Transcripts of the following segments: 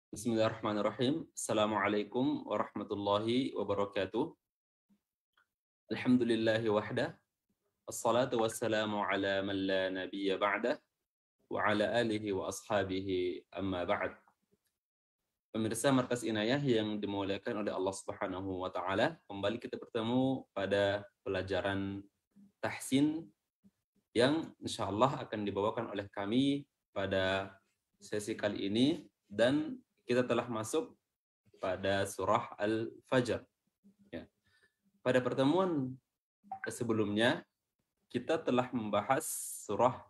Bismillahirrahmanirrahim. Assalamualaikum warahmatullahi wabarakatuh. Alhamdulillahi wahdah. Assalatu wassalamu ala man la nabiyya ba'dah wa ala alihi wa ashabihi amma ba'd. Pemirsa Markas Inayah yang dimuliakan oleh Allah Subhanahu wa taala, kembali kita bertemu pada pelajaran tahsin yang insyaallah akan dibawakan oleh kami pada sesi kali ini, dan kita telah masuk pada surah Al-Fajr. Ya. Pada pertemuan sebelumnya, kita telah membahas surah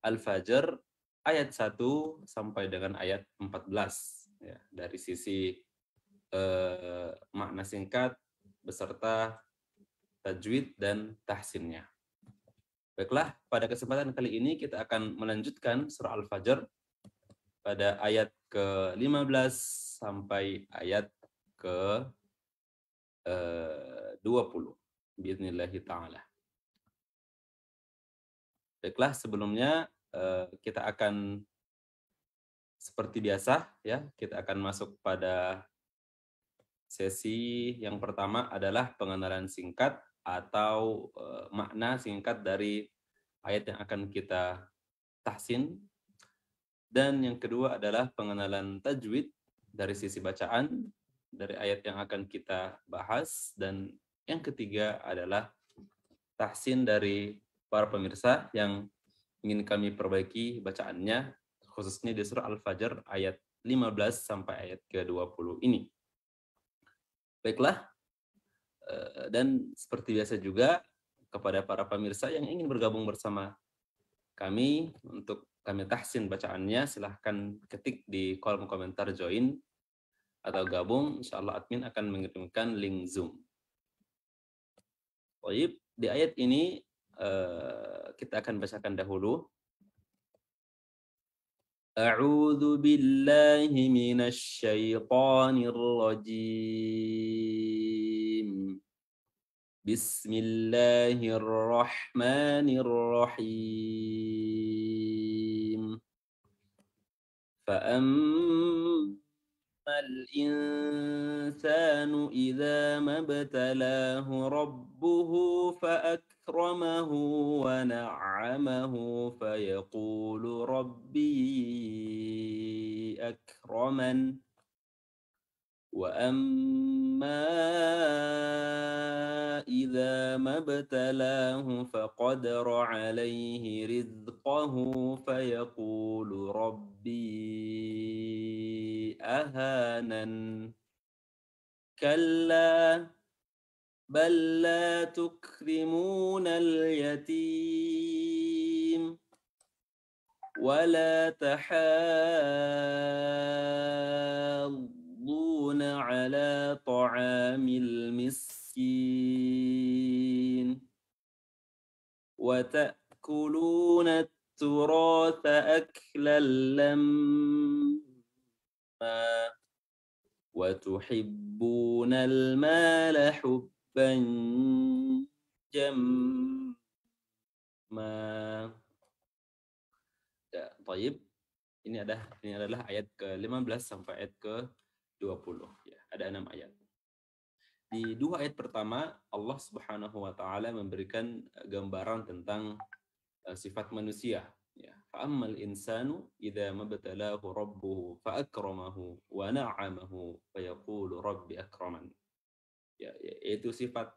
Al-Fajr ayat 1 sampai dengan ayat 14. Ya, dari sisi makna singkat beserta tajwid dan tahsinnya. Baiklah, pada kesempatan kali ini kita akan melanjutkan surah Al-Fajr pada ayat ke-15 sampai ayat ke-20 biidznillah ta'ala. Baiklah, sebelumnya kita akan seperti biasa ya, kita akan masuk pada sesi yang pertama adalah pengenalan singkat atau makna singkat dari ayat yang akan kita tahsin, dan yang kedua adalah pengenalan tajwid dari sisi bacaan dari ayat yang akan kita bahas, dan yang ketiga adalah tahsin dari para pemirsa yang ingin kami perbaiki bacaannya, khususnya di surah Al-Fajr ayat 15 sampai ayat ke-20 ini. Baiklah, dan seperti biasa juga kepada para pemirsa yang ingin bergabung bersama kami untuk kami tahsin bacaannya, silahkan ketik di kolom komentar join atau gabung, insyaallah admin akan mengirimkan link Zoom. Baik, di ayat ini kita akan bacakan dahulu. A'udzu billahi minasy syaithanir rajim. Bismillahirrahmanirrahim. فأما الإنسان إذا ما ابتلاه ربه فأكرمه ونعمه فيقول ربي أكرمن وأما إذا ما ابتلاه فقدر عليه رزقه فيقول ربي أهانن كلا بل لا تكرمون اليتيم ولا تحاضون على طعام المسكين وتأكلون التراث أكلا لما وتحبون المال حبا جما. Ya, taib. Ini adalah ayat ke-15 sampai ayat ke-20. Ya, ada 6 ayat. Di 2 ayat pertama, Allah Subhanahu wa taala memberikan gambaran tentang sifat manusia. Ya, fa'ammal insanu idza mabtalahu rabbuhu fa'akramahu wa na'amahu fayaqulu rabbi akraman. Ya, yaitu sifat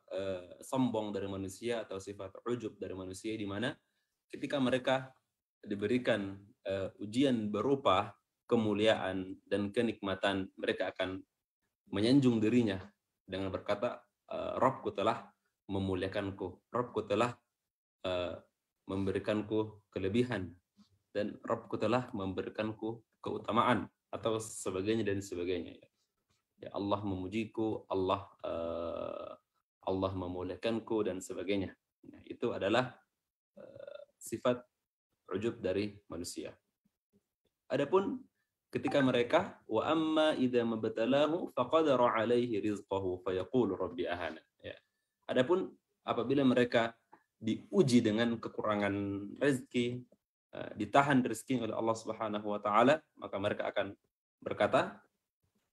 sombong dari manusia atau sifat ujub dari manusia, di mana ketika mereka diberikan ujian berupa kemuliaan dan kenikmatan, mereka akan menyanjung dirinya dengan berkata, Rabbku telah memuliakanku, Rabbku telah memberikanku kelebihan, dan Rabbku telah memberikanku keutamaan, atau sebagainya dan sebagainya. Ya, Allah memujiku, Allah memuliakanku dan sebagainya. Nah, itu adalah sifat ujub dari manusia. Adapun ketika mereka wa amma idza mabtalahu faqadara alaihi rizqahu fayaqulu rabbi ahana. Ya. Adapun apabila mereka diuji dengan kekurangan rezeki, ditahan rezeki oleh Allah Subhanahu wa taala, maka mereka akan berkata,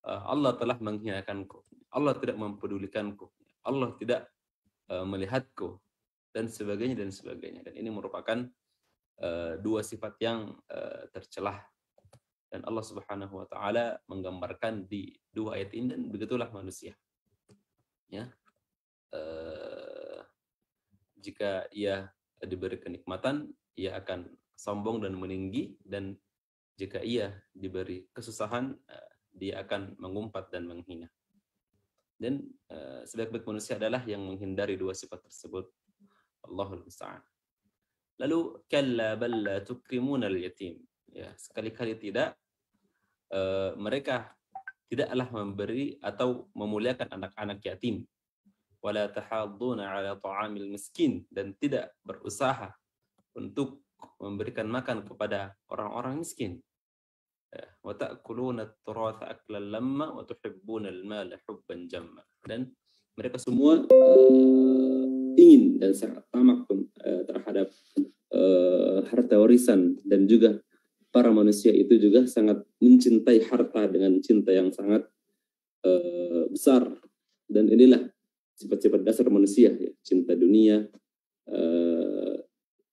Allah telah menghinakanku, Allah tidak mempedulikanku, Allah tidak melihatku, dan sebagainya dan sebagainya. Dan ini merupakan dua sifat yang tercelah, dan Allah Subhanahu wa taala menggambarkan di dua ayat ini, dan begitulah manusia. Ya. Jika ia diberi kenikmatan, ia akan sombong dan meninggi, dan jika ia diberi kesusahan, dia akan mengumpat dan menghina. Dan sebaik-baik manusia adalah yang menghindari dua sifat tersebut. Allahul musta'an. Lalu kalla bal la tukrimuna al-yatim. Ya, sekali-kali tidak, mereka tidaklah memberi atau memuliakan anak-anak yatim. Wala tahadduna ala ta'amil miskin, dan tidak berusaha untuk memberikan makan kepada orang-orang miskin. Wa ta'kuluna at-turatha aklan lamma wa tuhibbuna al-mala hubban jamma. Dan mereka semua ingin dan sangat tamak terhadap harta warisan, dan juga para manusia itu juga sangat mencintai harta dengan cinta yang sangat besar. Dan inilah sifat-sifat dasar manusia, ya. Cinta dunia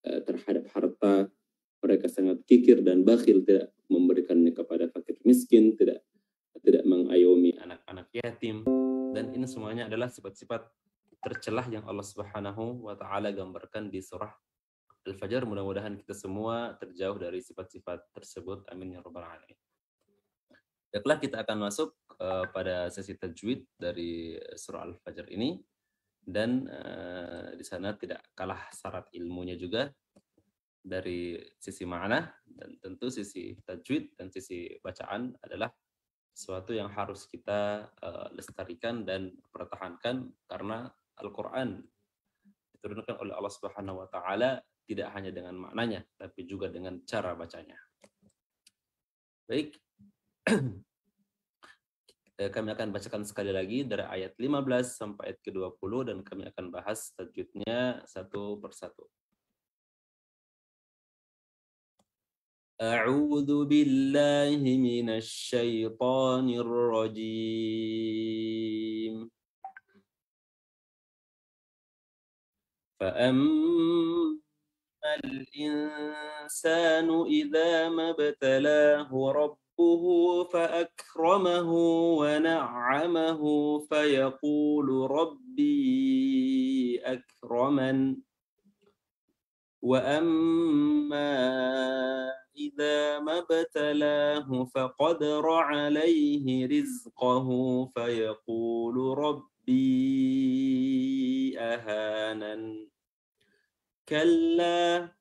terhadap harta. Mereka sangat kikir dan bakhil, tidak memberikannya kepada fakir miskin, tidak mengayomi anak-anak yatim. Dan ini semuanya adalah sifat-sifat tercelah yang Allah Subhanahu wa taala gambarkan di surah Al-Fajr. Mudah-mudahan kita semua terjauh dari sifat-sifat tersebut. Amin ya rabbal alamin. Baiklah, kita akan masuk pada sesi tajwid dari surah Al-Fajr ini, dan di sana tidak kalah syarat ilmunya juga dari sisi makna, dan tentu sisi tajwid dan sisi bacaan adalah sesuatu yang harus kita lestarikan dan pertahankan, karena Al-Quran diturunkan oleh Allah Subhanahu wa taala tidak hanya dengan maknanya, tapi juga dengan cara bacanya. Baik. Kami akan bacakan sekali lagi dari ayat 15 sampai ayat ke-20, dan kami akan bahas tajwidnya satu persatu. A'udzu billahi minasy syaithanir rajim. Fa'ammal insanu idza mabtalahu rabbuhu fa'akramahu wa na'amahu fayaqulu rabbi akraman. Wa amma إذا ما ابتلاه فقدر عليه رزقه فيقول ربي أهانن كلا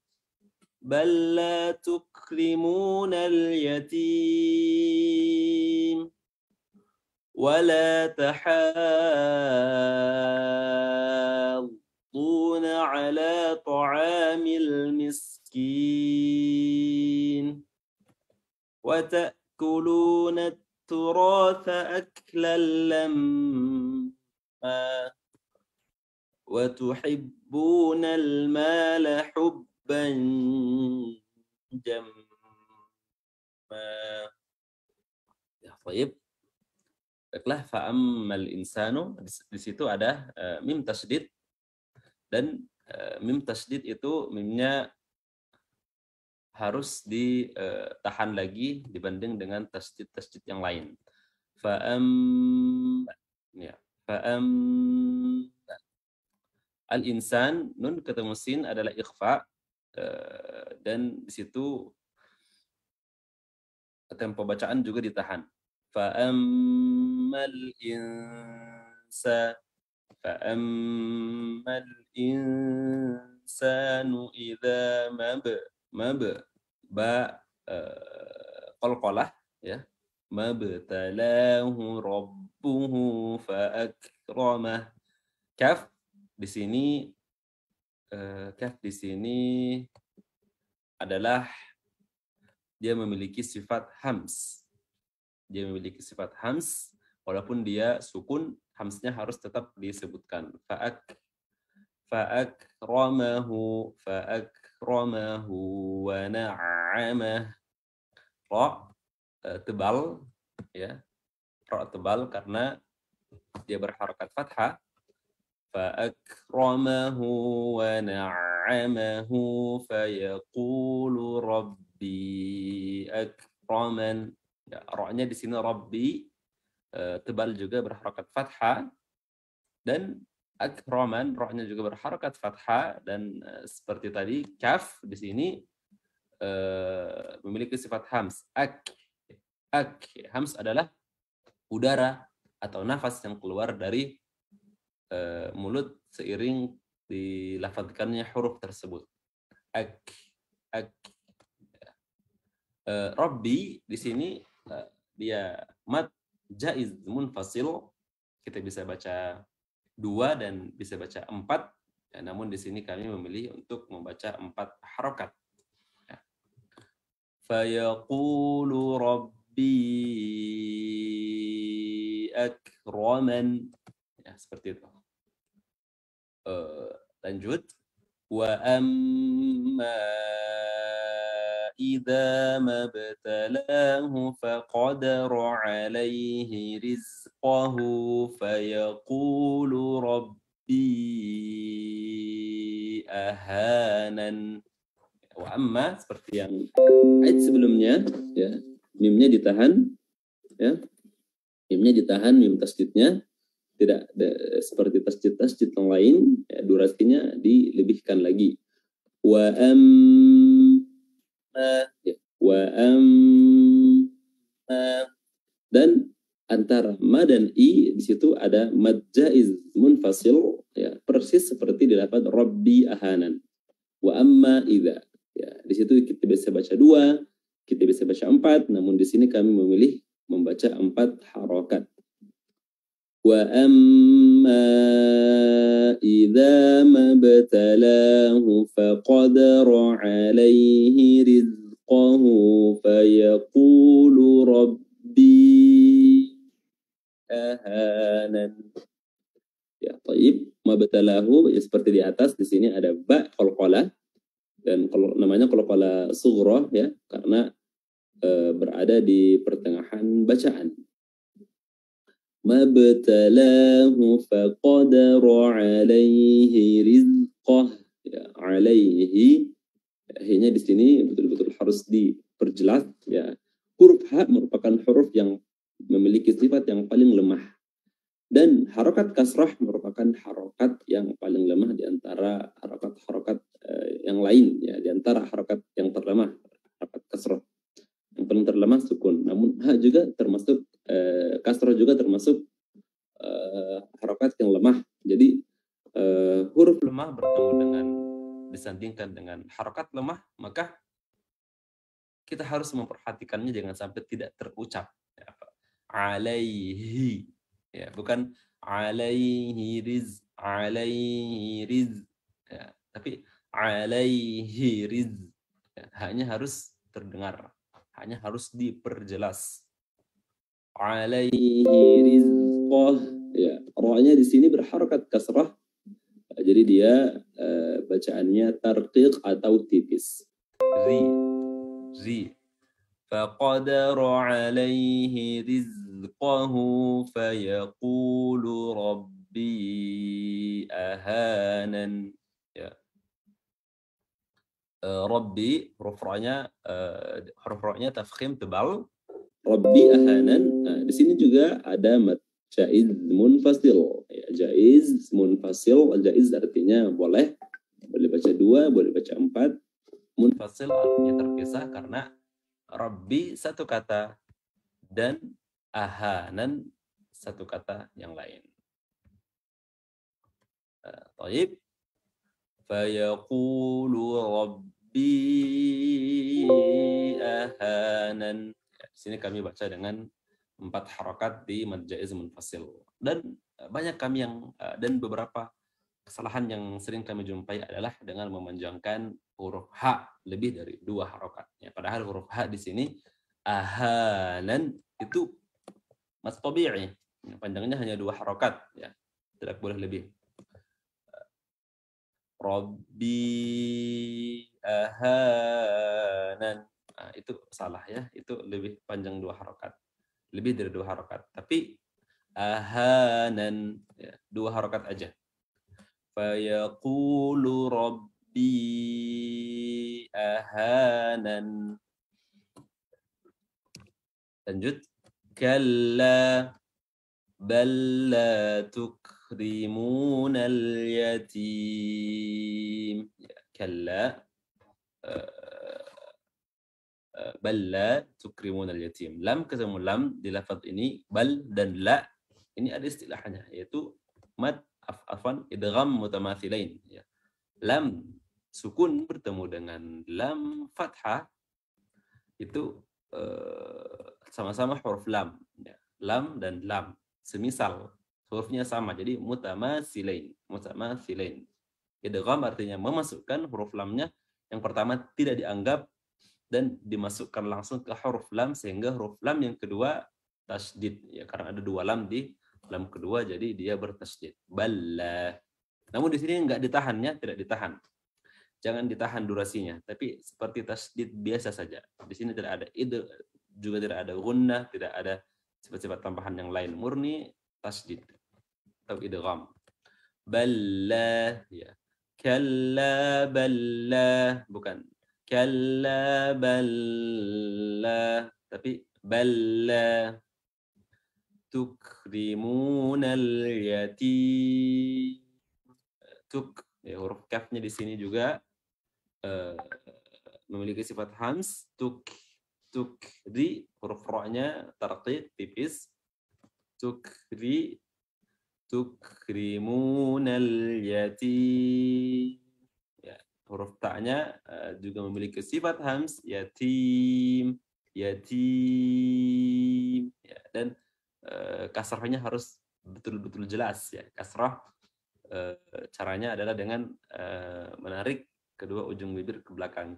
بل لا تكرمون اليتيم ولا تحاضون على طعام المسكين وتأكلون التراث أكلا لما وتحبون المال حبا جما. Ya, baik. Baiklah, fa'ammal insanu, di situ ada mim tasydid, dan mim tasydid itu mimnya harus ditahan lagi dibanding dengan tasydid yang lain. Ya, al-insan, nun ketemu sin adalah ikhfa, dan di situ tempo bacaan juga ditahan. Fa'ammal insanu idza qalqalah, ya, mabtalahu rabbuhu fa'akramah. Kaf di sini adalah dia memiliki sifat hams. Walaupun dia sukun, hamsnya harus tetap disebutkan. Fa'akramahu wa na'amah. Ra tebal, ya. Ra tebal karena dia berharokat fathah. فأكرمه ونعمه فيقول ربي أكرمن. Ya, ra-nya di sini Rabbi tebal juga berharokat fathah, dan akraman ra-nya juga berharokat fathah, dan seperti tadi kaf di sini memiliki sifat hams. Hams adalah udara atau nafas yang keluar dari mulut seiring dilafadzkannya huruf tersebut. Ak, ak. Rabbi di sini dia mad jaiz munfasil. Kita bisa baca 2 dan bisa baca 4. Ya, namun di sini kami memilih untuk membaca 4 harokat. Ya. Fayaqulu rabbi akraman. Ya, seperti itu. Lanjut. Wa amma idza mabtalahu faqadara alaihi rizqahu fayaqulu rabbi ahanan. Wa amma seperti yang ayat sebelumnya, ya, mimnya ditahan, ya, mimnya ditahan, mim tasdidnya tidak seperti tasdid yang lain, ya, durasinya dilebihkan lagi. Wa amma, ya, wa amma, dan antara ma dan i di situ ada mad jaiz munfasil, ya, persis seperti di lafaz rabbi ahanan. Wa amma idza, ya, di situ kita bisa baca 2, kita bisa baca 4, namun di sini kami memilih membaca 4 harokat. Wa amma idza mabtalahu faqadara alaihi rizqahu fayaqulu rabbi ahanan. Ya, thayyib. Mabtalahu ya seperti di atas, di sini ada ba qalqalah, dan kalau namanya qalqalah sughra, ya, karena berada di pertengahan bacaan. Mabtalahu faqadara alaihi rizqah, ya, alaihi, h-nya di sini betul-betul harus diperjelas, ya. Huruf h merupakan huruf yang memiliki sifat yang paling lemah, dan harokat kasrah merupakan harokat yang paling lemah di antara harokat-harokat yang lain, ya, di antara harokat yang terlemah, harokat kasrah yang paling terlemah sukun. Namun ha juga termasuk kasrah juga termasuk harokat yang lemah. Jadi huruf lemah bertemu dengan disandingkan dengan harokat lemah, maka kita harus memperhatikannya jangan sampai tidak terucap. Ya, alaihi, ya, bukan alaihi riz, ya, tapi alaihi riz, ya, hanya harus terdengar, hanya harus diperjelas. Alaihi rizqah, ya, ra-nya di sini berharokat kasrah, jadi dia bacaannya tarqiq atau tipis. Zi. فقدر عليه رزقه فيقول ربي أهانن. Ya. Rabbi huruf ra-nya tafkhim tebal. Rabbi ahanan. Nah, di sini juga ada mad jaiz munfasil. Ya, jaiz munfasil. Jaiz artinya boleh baca 2, boleh baca 4. Munfasil artinya terpisah karena Rabbi satu kata dan ahanan satu kata yang lain. Taib. Fayaqulu Rabbi ahanan. Di sini kami baca dengan 4 harokat di mad jaiz munfasil. Dan banyak kami yang dan beberapa kesalahan yang sering kami jumpai adalah dengan memanjangkan huruf H lebih dari 2 harokat. Ya, padahal huruf H di sini ahanan itu mas tabi'i. Panjangnya hanya 2 harokat. Ya, tidak boleh lebih. Rabbi ahanan. Nah, itu salah, ya. Itu lebih panjang 2 harokat. lebih dari 2 harokat. Tapi ahanan, ya, 2 harokat aja. Fayaqulu rabbi ahanan. Lanjut. Kalla bal la tukrimunal yatim. Ya, kalla bal la tukrimunal yatim. Lam ketemu lam di lafaz ini, bal dan la ini ada istilahnya, yaitu mad idgham mutamathilain, ya. Lam sukun bertemu dengan lam fathah itu sama-sama huruf lam, ya. Lam dan lam semisal, hurufnya sama, jadi mutamathilain. Idgham artinya memasukkan huruf lamnya yang pertama tidak dianggap dan dimasukkan langsung ke huruf lam, sehingga huruf lam yang kedua tasydid, ya, karena ada 2 lam di lam kedua, jadi dia bertasydid. Balla. Namun di sini enggak ditahannya, tidak ditahan. Jangan ditahan durasinya, tapi seperti tasydid biasa saja. Di sini tidak ada juga tidak ada gunnah, tidak ada sifat-sifat tambahan yang lain, murni tasydid atau idgham. Balla, ya. Kalla balla, bukan kalla balla, tapi balla tukrimunal yatim. Ya, huruf kafnya di sini juga memiliki sifat hams. Tukri, huruf ra-nya tarqiq tipis. Tukrimunal yatim. Ya, huruf ta-nya juga memiliki sifat hams, yatim. Ya, dan kasrahnya harus betul-betul jelas, ya. Kasrah caranya adalah dengan menarik kedua ujung bibir ke belakang.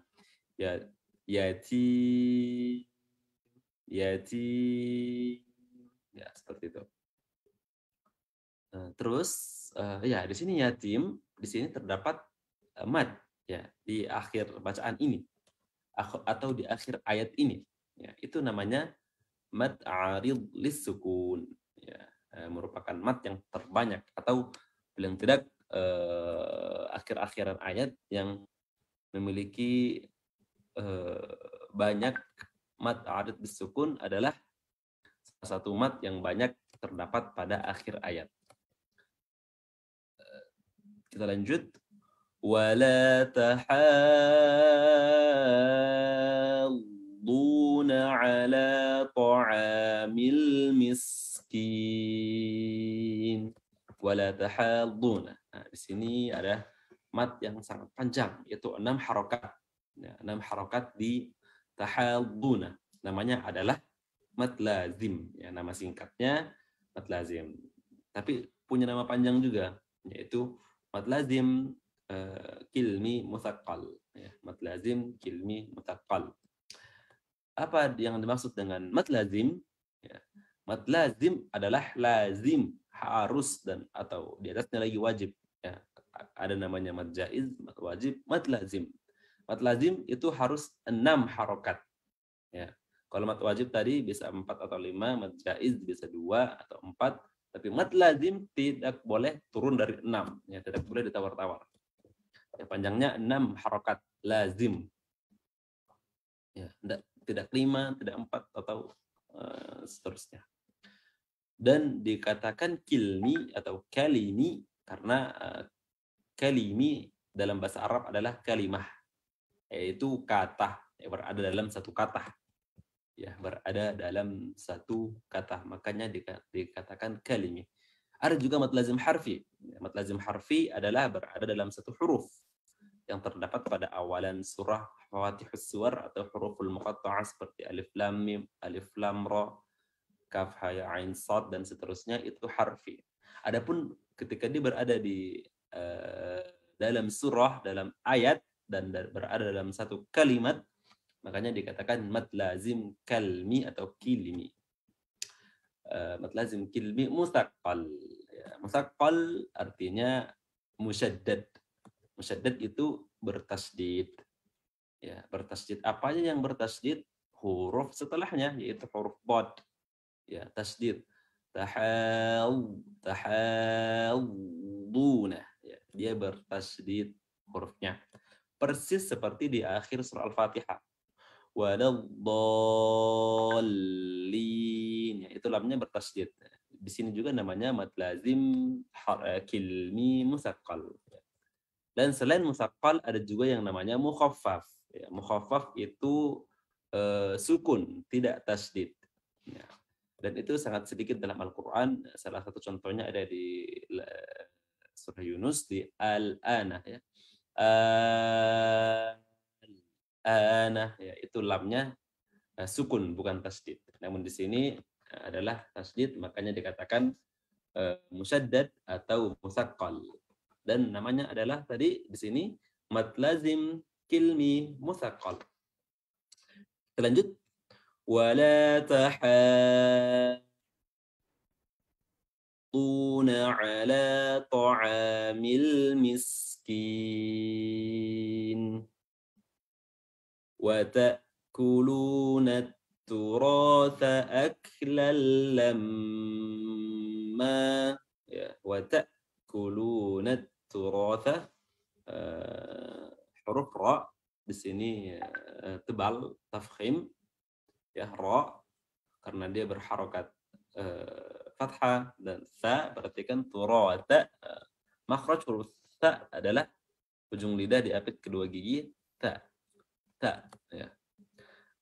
Ya, yati, ya, seperti itu. Terus ya di sini yatim, di sini terdapat mad, ya, di akhir bacaan ini atau di akhir ayat ini, ya, itu namanya mad arid lis-sukun, ya, merupakan mad yang terbanyak atau paling tidak akhir-akhiran ayat yang memiliki banyak mad arid lis-sukun adalah salah satu mad yang banyak terdapat pada akhir ayat. Kita lanjut. Wala tahadduna ala ta'amil miskin. Wala tahadduna. Nah, di sini ada mad yang sangat panjang, yaitu 6 harokat. Ya, 6 harokat di tahadduna. Namanya adalah mad lazim. Ya, nama singkatnya mad lazim. Tapi punya nama panjang juga, yaitu mad lazim kilmi mutsaqqal, ya, mad lazim kilmi mutsaqqal. Apa yang dimaksud dengan mad lazim? Ya, mad lazim adalah lazim, harus, dan atau di atasnya lagi wajib, ya. Ada namanya mad jaiz, mad wajib, mad lazim. Mad lazim itu harus 6 harokat, ya. Kalau mad wajib tadi bisa 4 atau 5, mad jaiz bisa 2 atau 4, tapi mad lazim tidak boleh turun dari 6, ya, tidak boleh ditawar-tawar. Ya, panjangnya 6 harokat lazim. Ya, tidak 5, tidak 4 atau seterusnya. Dan dikatakan kilmi atau kalimi karena kalimi dalam bahasa Arab adalah kalimah, yaitu kata, ya, berada dalam satu kata. Ya, berada dalam satu kata, makanya dikatakan kalimi. Ada juga mad lazim harfi. Mad lazim harfi adalah berada dalam satu huruf yang terdapat pada awalan surah Fatihus Suwar atau huruful muqatta'ah seperti alif lam mim, alif lam ra, kaf ha ya ain sad, dan seterusnya, itu harfi. Adapun ketika dia berada di dalam surah, dalam ayat, dan berada dalam satu kalimat, makanya dikatakan mad lazim kalmi atau kilmi. Mad lazim kilmi mutsaqqal. Ya, mutsaqqal artinya musyaddad. Musyaddad itu bertasydid. Ya, bertasydid. Apa aja yang bertasydid? Huruf setelahnya, yaitu huruf dhad. ya tasdid. Tahawduna, ya, dia bertasdid hurufnya. Persis seperti di akhir surah Al-Fatihah. Waladdallin, ya, itu lamnya bertasdid. Di sini juga namanya mad lazim kilmi musaqqal. Dan selain musaqqal ada juga yang namanya mukhaffaf. Ya, mukhaffaf itu sukun, tidak tasdid. Ya. Dan itu sangat sedikit dalam Al-Quran. Salah satu contohnya ada di surah Yunus di Al-Anah, ya. Al-Anah, ya, itu lamnya sukun bukan tasdid. Namun di sini adalah tasdid, makanya dikatakan musyaddad atau musaqqal. Dan namanya adalah tadi di sini mad lazim kilmi musaqqal. Kita lanjut. Wala tahadduna ala ta'amil miskin wa ta'kuluna turatha aklan lamma, ya, wa ta'kuluna turatha, huruf ra di sini tebal, tafkhim, ya, ra karena dia berharokat fathah, dan tha berarti kan turata, makhraj huruf tha adalah ujung lidah diapit kedua gigi, ta, ya.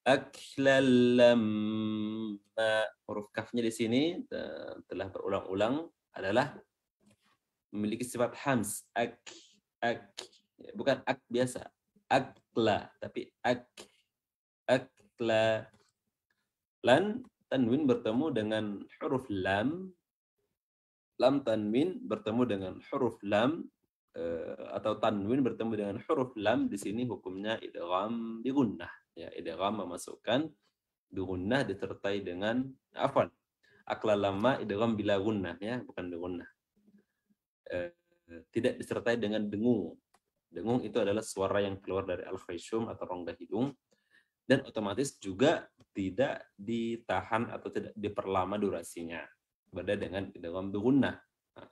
Aklal lamma, huruf kafnya di sini telah berulang-ulang adalah memiliki sifat hams, ak, ya, bukan ak biasa, akla, tapi akla. Lan tanwin bertemu dengan huruf lam, tanwin bertemu dengan huruf lam, atau tanwin bertemu dengan huruf lam, di sini hukumnya idgham bi gunnah, ya, idgham memasukkan bi gunnah disertai dengan afwan, akla lamma idgham bila gunnah, ya, bukan bi gunnah. Tidak disertai dengan dengung. Dengung itu adalah suara yang keluar dari al-khayshum atau rongga hidung, dan otomatis juga tidak ditahan atau tidak diperlama durasinya. Berbeda dengan idgham bi gunnah. Nah,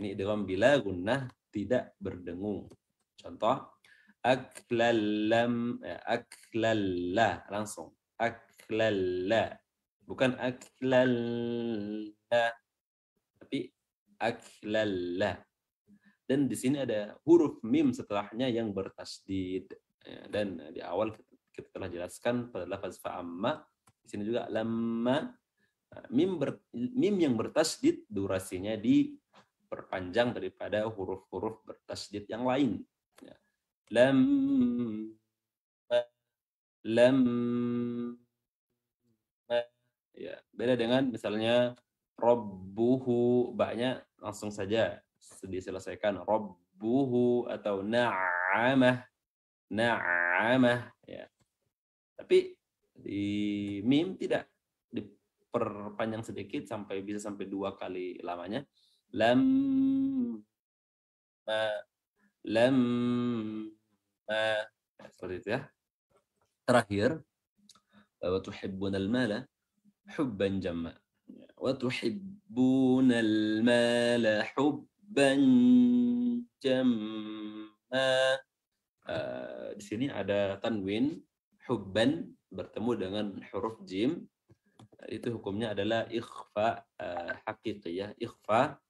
ini idgham bila gunnah, tidak berdengung. Contoh, aklalam, aklalla, langsung. Aklalla. Bukan aklalla, tapi aklalla. Dan di sini ada huruf mim setelahnya yang bertasdid. Dan di awal kita telah jelaskan pada lafaz fa'amma. Di sini juga lamma, mim yang bertasdid durasinya diperpanjang daripada huruf-huruf bertasdid yang lain. Lam, lam, ya, beda dengan misalnya robbuhu, baknya langsung saja diselesaikan robbuhu, atau na'amah, ya. Tapi di mim tidak, diperpanjang sedikit sampai bisa sampai 2 kali lamanya. Lam, lam, seperti itu, ya. Terakhir, wa tuhibbunal mala hubban jamma. Wa tuhibbunal mala hubban jamma. Di sini ada tanwin hubban bertemu dengan huruf jim. Itu hukumnya adalah ikhfa haqiqiyah, ikhfa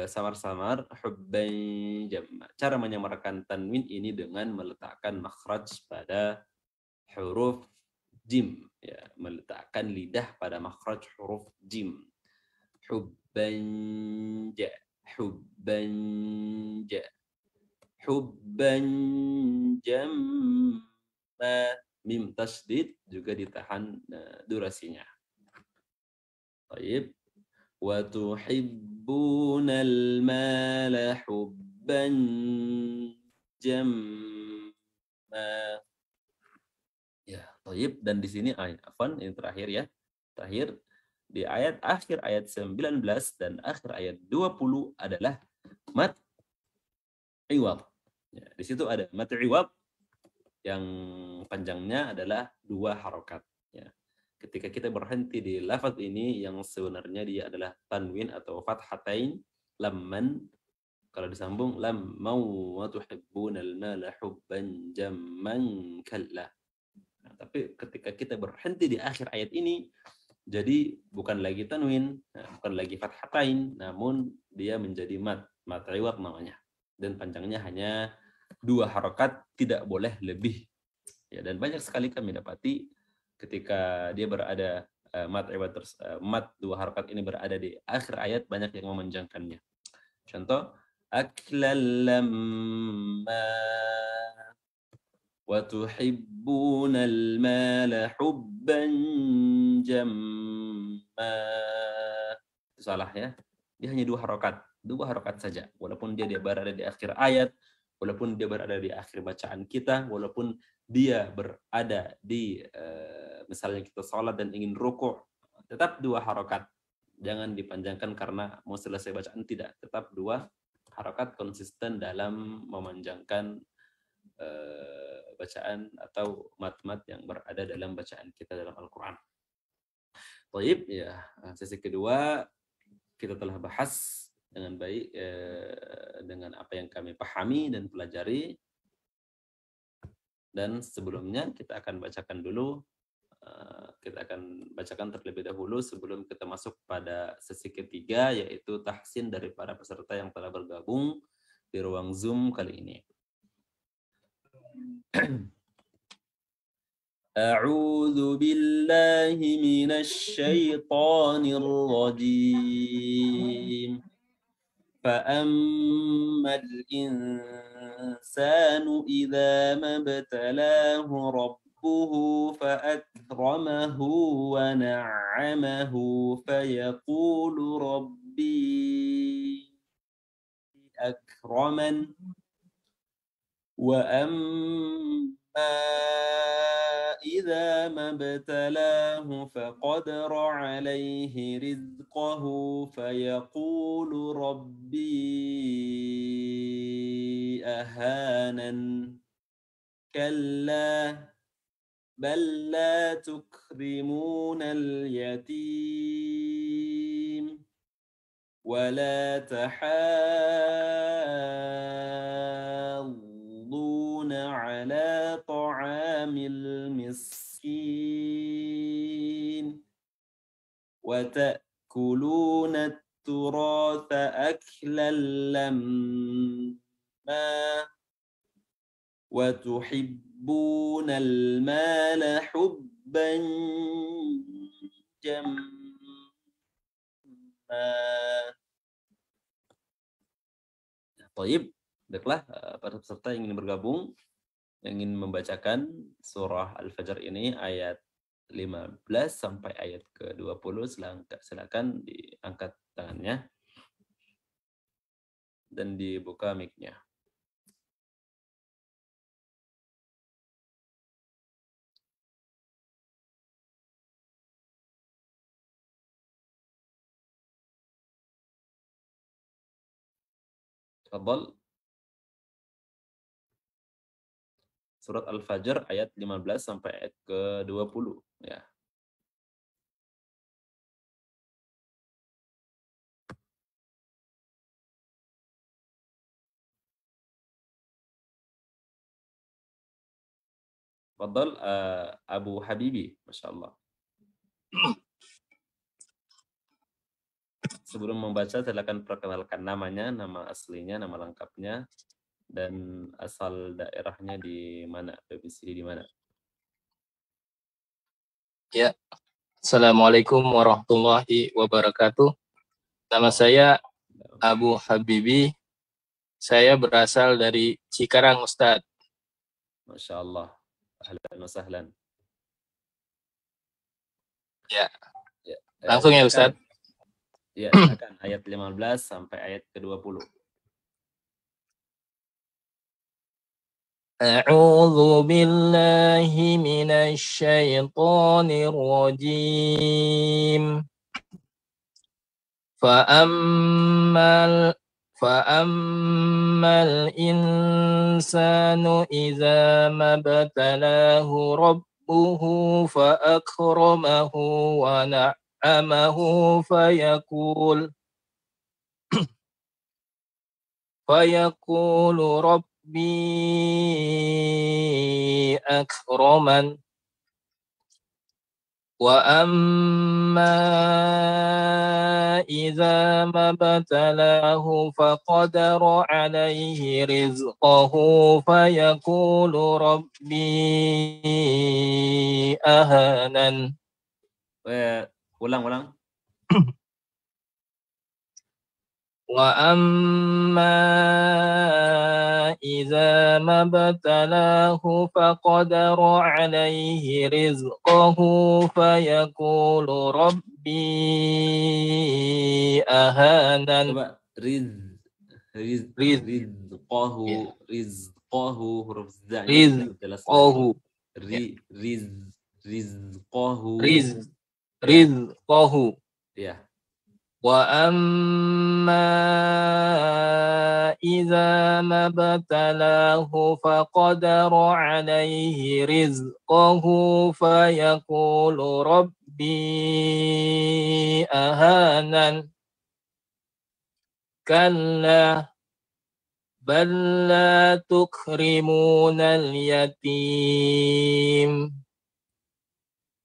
samar-samar, hubban jamma. Cara menyamarkan tanwin ini dengan meletakkan makhraj pada huruf jim, ya, meletakkan lidah pada makhraj huruf jim. Hubban ja, hubban ja, hubban jamma. Mim tasdid juga ditahan durasinya. Baik. Wa tuhibbunal mala hubban jamma. Ya, baik. Dan di sini afwan, ini terakhir, ya. Terakhir di akhir ayat 19 dan akhir ayat 20 adalah mat iwad. Ya, di situ ada mat iwad yang panjangnya adalah 2 harokat. Ya. ketika kita berhenti di lafaz ini yang sebenarnya dia adalah tanwin atau fathatain, lamman, kalau disambung lam mau wa tuhibbunal mala hubban jamman kalla. Nah, tapi ketika kita berhenti di akhir ayat ini, jadi bukan lagi tanwin, bukan lagi fathatain, namun dia menjadi mat iwad namanya. Dan panjangnya hanya 2 harokat, tidak boleh lebih. Ya, dan banyak sekali kami dapati ketika dia berada mat 2 harokat ini berada di akhir ayat, banyak yang memanjangkannya. Contoh, aklal lamma wa tuhibbunal mala hubban jamma. Itu salah ya. Dia hanya 2 harokat saja. Walaupun dia berada di akhir ayat, walaupun dia berada di akhir bacaan kita, walaupun dia berada di misalnya kita sholat dan ingin rukuk, tetap 2 harokat. Jangan dipanjangkan karena mau selesai bacaan, tidak. Tetap 2 harokat konsisten dalam memanjangkan bacaan atau mat-mat yang berada dalam bacaan kita dalam Al-Quran. Baik, ya, sesi kedua kita telah bahas dengan baik dengan apa yang kami pahami dan pelajari. Dan sebelumnya kita akan bacakan dulu, kita akan bacakan terlebih dahulu sebelum kita masuk pada sesi ketiga, yaitu tahsin dari para peserta yang telah bergabung di ruang Zoom kali ini. A'udzu billahi minasy syaithanir rajim. فأما الإنسان إذا ما ابتلاه ربه فأكرمه ونعمه فيقول ربي أكرمن وأما إذا ما ابتلاه فقدر عليه رزقه فيقول ربي أهانن كلا بل لا تكرمون اليتيم ولا تحاضون على طعام المسكين وتأكلون التراث أكلا لما وتحبون المال حبا جما. Baik, baiklah para peserta yang ingin bergabung, yang ingin membacakan surah Al-Fajr ini ayat 15 sampai ayat ke-20, silakan diangkat tangannya dan dibuka mic-nya. Tafadhal. Surat Al-Fajr ayat 15 sampai ayat ke-20 ya. Tafadhal Abu Habibi, Masya Allah. Sebelum membaca silakan perkenalkan namanya, nama aslinya, nama lengkapnya, dan asal daerahnya di mana, domisili di mana. Ya, Assalamualaikum warahmatullahi wabarakatuh. Nama saya Abu Habibi. Saya berasal dari Cikarang, Ustadz. Masya Allah. Ahlan wa sahlan. Ya. Langsung ya, Ustadz. Ya, silakan. Ayat 15 sampai ayat ke-20. A'udzu billahi minasy syaithanir rajim. Fa'ammal insanu idza mabtalahu ربه فأكرمه ونعمه فيقول ربي أكرمن وأما إذا ما ابتلاه فقدر عليه رزقه فيقول ربي أهانن. Ulang. وأما إذا ما ابتلاه فقدر عليه رزقه فيقول ربي أهانن. Coba rizqahu huruf za-nya jelas lagi. Rizqahu. Ya. وأما إذا ما ابتلاه فقدر عليه رزقه فيقول ربي أهانن كلا بل لا تكرمون اليتيم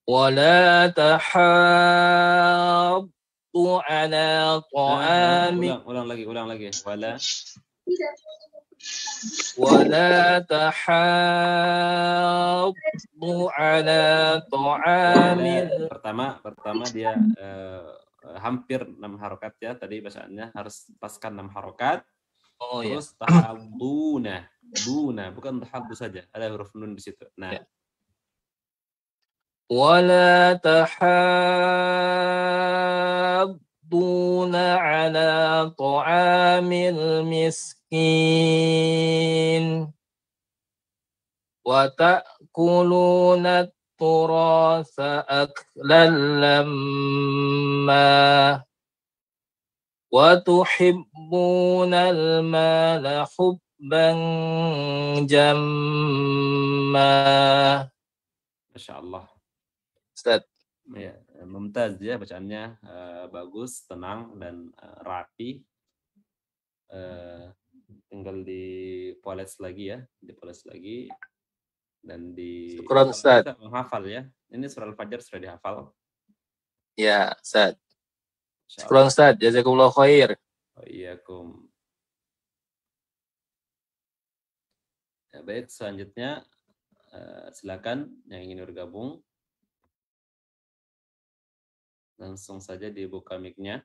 ولا تحاضون على طعام ulang lagi ولا تحاض على طعام. Pertama dia hampir 6 harokat ya, tadi bacaannya harus paskan 6 harokat. Terus tahabuna, bukan tahabu saja, ada huruf nun di situ. Nah, ولا تحاضون على طعام المسكين وتأكلون التراث أكلا لما وتحبون المال حبا جما. Masya Allah. Ustaz. Ya, mumtaz ya, bacaannya bagus, tenang dan rapi. Tinggal dipoles lagi ya, dan Syukran, Ustaz. Menghafal ya. Ini surah Al-Fajr sudah dihafal. Ya, Ustaz. Syukran, Ustaz. Jazakumullah khair. Waalaikumsalam. Ya, baik, selanjutnya silakan yang ingin bergabung. Langsung saja dibuka mic-nya.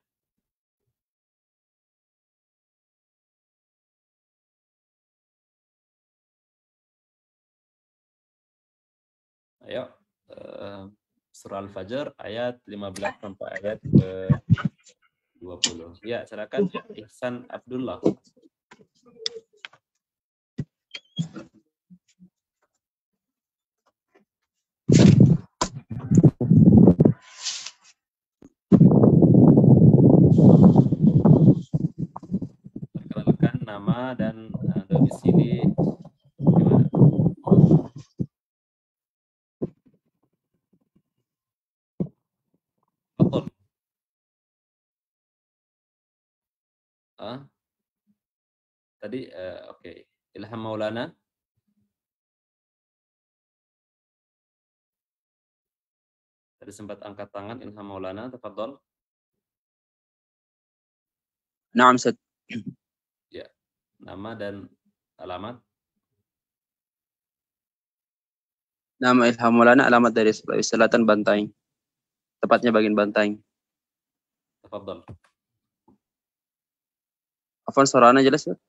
Ayo, surah Al-Fajr ayat 15 sampai ayat ke-20. Ya, silakan Ihsan Abdullah. Perkenalkan nama dan domisili gimana? Betul. Tadi oke. Ilham Maulana. Tadi sempat angkat tangan Ilham Maulana, tafadhol. Naam, Ustaz. Ya. Nama dan alamat. Nama Ilham Maulana, alamat dari Sulawesi Selatan, Bantaing. Tepatnya bagian Bantaing. Tafadhol. Afwan, suaranya jelas, Ustaz?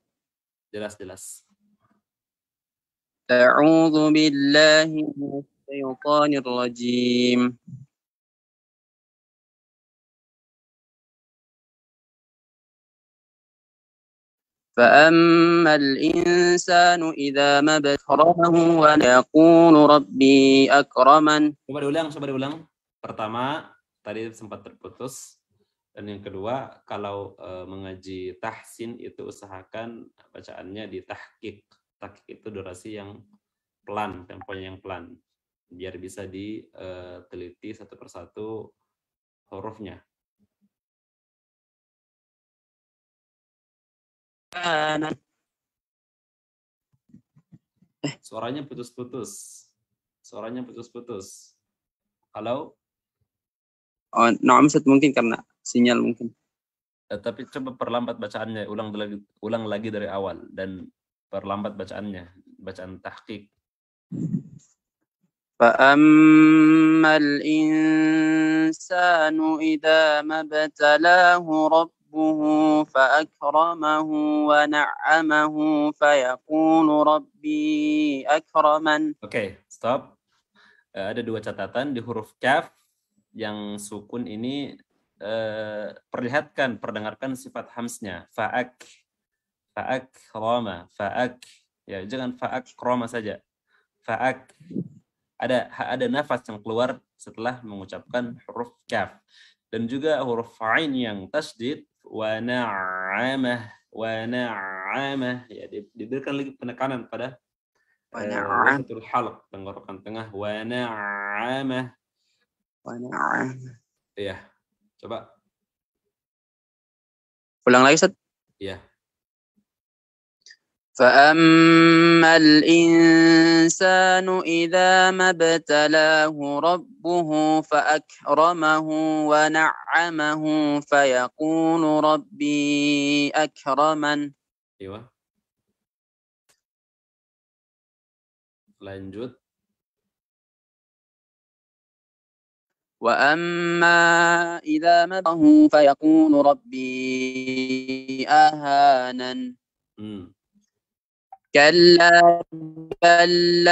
Jelas. A'udzu billahi minasyaitonir rajim. فأما الإنسان إذا ما ابتلاه ويقول ربي أكرمن. Coba diulang. Pertama, tadi sempat terputus. Dan yang kedua, kalau mengaji tahsin itu usahakan bacaannya di tahqiq. Tahqiq itu durasi yang pelan, temponya yang pelan. biar bisa diteliti satu persatu hurufnya. Suaranya putus-putus. Suaranya putus-putus. Kalau Naam Ustaz, mungkin karena sinyal mungkin. tapi coba perlambat bacaannya, ulang lagi dari awal dan perlambat bacaannya, bacaan tahqiq. فأما الإنسان إذا ما ابتلاه ربه فأكرمه ونعمه فيقول ربي أكرمن. Oke, stop. Ada dua catatan di huruf kaf yang sukun ini, perdengarkan sifat hamsnya, fa'ak rama, fa'ak, ya jangan fa'ak rama saja, fa'ak, ada nafas yang keluar setelah mengucapkan huruf kaf, dan juga huruf ain yang tasdid, wa na'amah, ya diberikan lagi penekanan pada wasatul halq, tenggorokan tengah, wa na'amah. Iya, coba. Ulang lagi Ustaz. Iya. فأما الإنسان إذا ما ابتلاه ربه فأكرمه ونعمه فيقول ربي أكرمن. Iya. Lanjut. وأما إذا ما ابتلاه فيقول ربي أهانن. كلا بل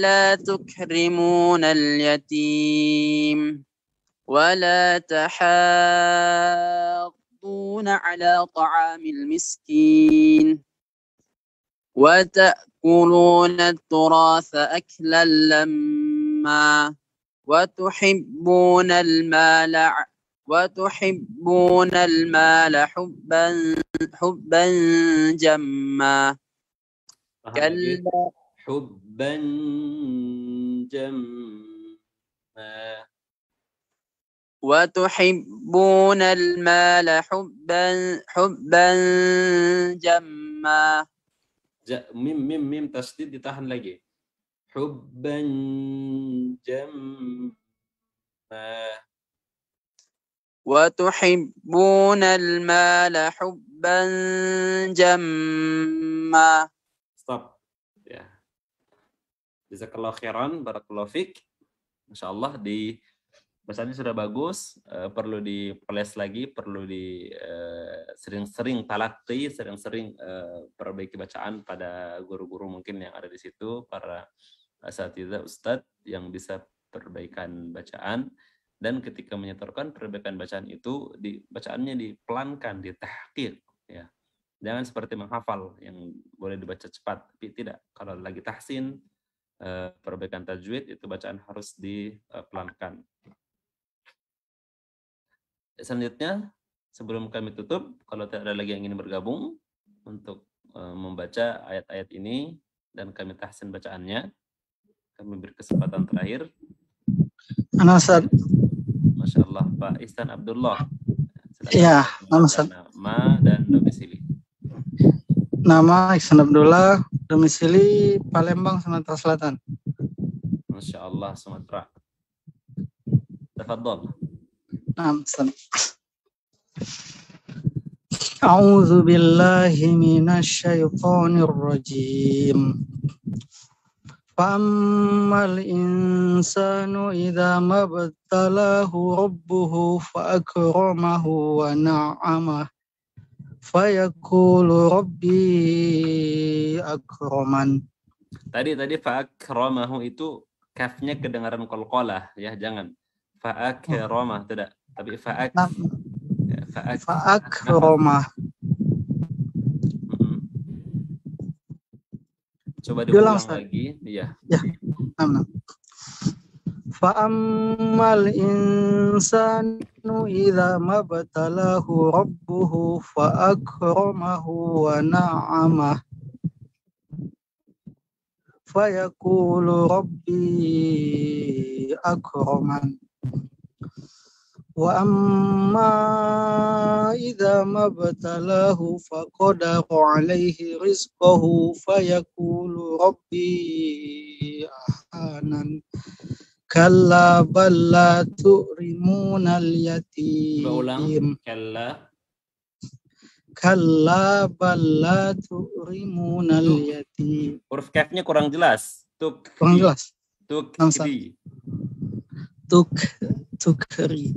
لا تكرمون اليتيم ولا تحاضون على طعام المسكين وتأكلون التراث أكلا لما وتحبون المال حبا جما. كلا حبا جما وتحبون المال حبا جما. mim tasdid ditahan lagi. Hubban jamma. وتحبون المال حبا جما. Stop. Ya. Jazakallahu khairan, barakallahu fik. Masyaallah, di bahasanya sudah bagus, perlu dipeles lagi, perlu di sering-sering talaqi, sering-sering perbaiki bacaan pada guru-guru mungkin yang ada di situ, para asatidzah, ustadz yang bisa perbaikan bacaan. Dan ketika menyetorkan perbaikan bacaan itu, bacaannya dipelankan, ditahqiq, ya. Jangan seperti menghafal yang boleh dibaca cepat, tapi tidak. Kalau lagi tahsin, perbaikan tajwid, itu bacaan harus dipelankan. Selanjutnya, sebelum kami tutup, kalau tidak ada lagi yang ingin bergabung untuk membaca ayat-ayat ini dan kami tahsin bacaannya, kami beri kesempatan terakhir. Ustaz. Masya Allah, Pak Ihsan Abdullah. Iya, nama Ustaz. Nama dan domisili. Nama Ihsan Abdullah, domisili Palembang, Sumatera Selatan. Masya Allah, Sumatera. Tafadhol. Naam, Ustaz. A'udzu billahi minasy syaithanir rajim. فأما الإنسان إذا ما ابتلاه ربه فأكرمه ونعمه فيقول ربي أكرمن. Tadi fa'akramahu itu kafnya kedengaran qalqalah, ya, jangan fa'akramah, tidak, tapi fa'akramah. Coba diulang lagi, iya. Ya. Fa'ammal insanu idza mabtalahu rabbuhu fa'akramahu wa na'amah فيقول ربي أكرمن وأما إذا ما ابتلاه فقدر عليه رزقه فيقول ربي أهانن كلا بل لا تكرمون اليتيم كلا بل لا تكرمون اليتيم. Huruf kafnya kurang jelas. Kurang jelas. Tukri. Tukri.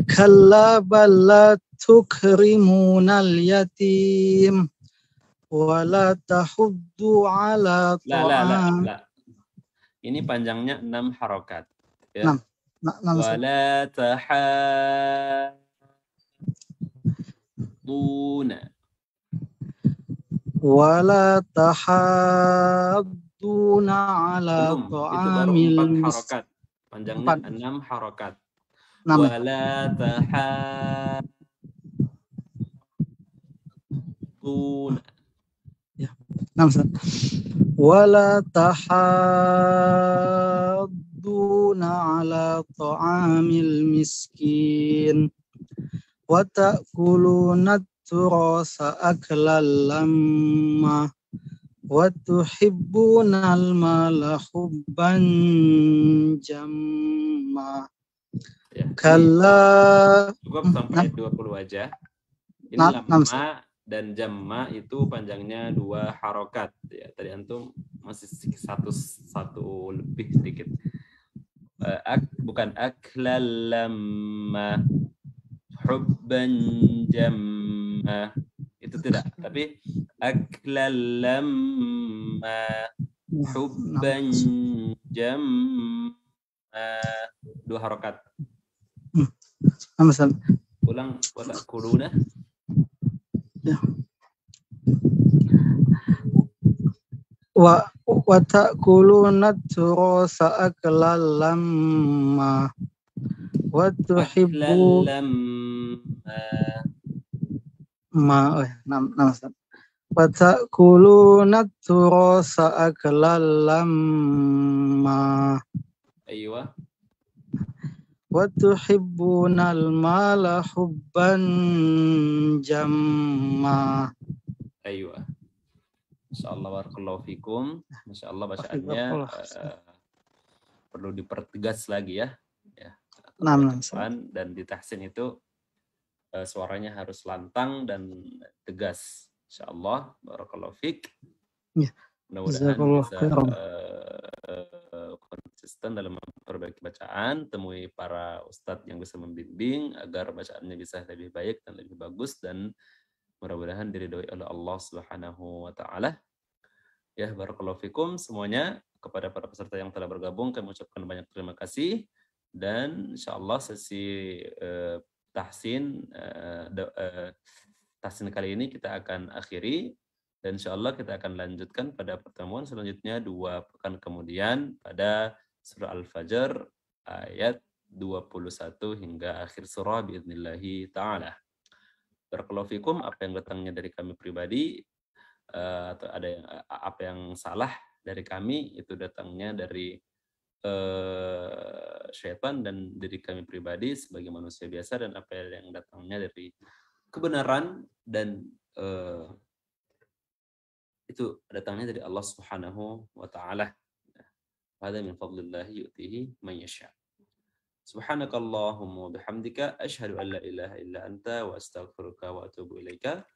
Kalla bal la tukrimunal yatim wa la tahuddu ala ta'am. La. Ini panjangnya 6 harokat. Ya. 6. Wa la tahadduna. Wa la tahadduna ala Belum, ta'amil itu baru 4 harokat. Panjangnya 6 harokat. Wala tahadduna. Ya. 6. Wala tahadduna ala ta'amil miskin wa ta'kuluna turasa aklan lamma wa tuhibbuna al-mala hubban jamma. Ya, Kalla cukup sampai 20 aja. Ini lamma dan jamma itu panjangnya 2 harokat. Ya, tadi antum masih satu lebih sedikit. Bukan aklal lamma hubban jamma. Itu tidak, tapi aklal lamma hubban jamma. 2 harokat. Ulang watak kuluna. Ya. Wa ta'kuluna turasa aklan lamma wa tuhibbu wa ta'kuluna turasa aklan lamma. Aywa. Wa tuhibbunal mala hubban jamma. Aywa. Insyaallah barakallahu fikum. Masyaallah bacaannya perlu dipertegas lagi ya. Ya. Dan di tahsin itu suaranya harus lantang dan tegas. Insyaallah barakallahu fik. Ya. Mudah-mudahan bisa konsisten dalam memperbaiki bacaan, temui para ustadz yang bisa membimbing agar bacaannya bisa lebih baik dan lebih bagus, dan mudah-mudahan diridhoi oleh Allah Subhanahu wa taala. Ya, barakallahu fikum semuanya. Kepada para peserta yang telah bergabung kami ucapkan banyak terima kasih, dan insyaallah sesi tahsin kali ini kita akan akhiri. Dan insyaallah kita akan lanjutkan pada pertemuan selanjutnya 2 pekan kemudian pada surah Al-Fajr ayat 21 hingga akhir surah biidnillahi ta'ala. Barakallahu fikum. Apa yang datangnya dari kami pribadi atau ada yang apa yang salah dari kami itu datangnya dari syaitan dan dari kami pribadi sebagai manusia biasa, dan apa yang datangnya dari kebenaran dan itu datangnya dari Allah Subhanahu wa taala. Hada min fadlillah yu'tihi man yasha. Subhanakallahumma wa bihamdika asyhadu an la ilaha illa anta wa astaghfiruka wa atubu ilaika.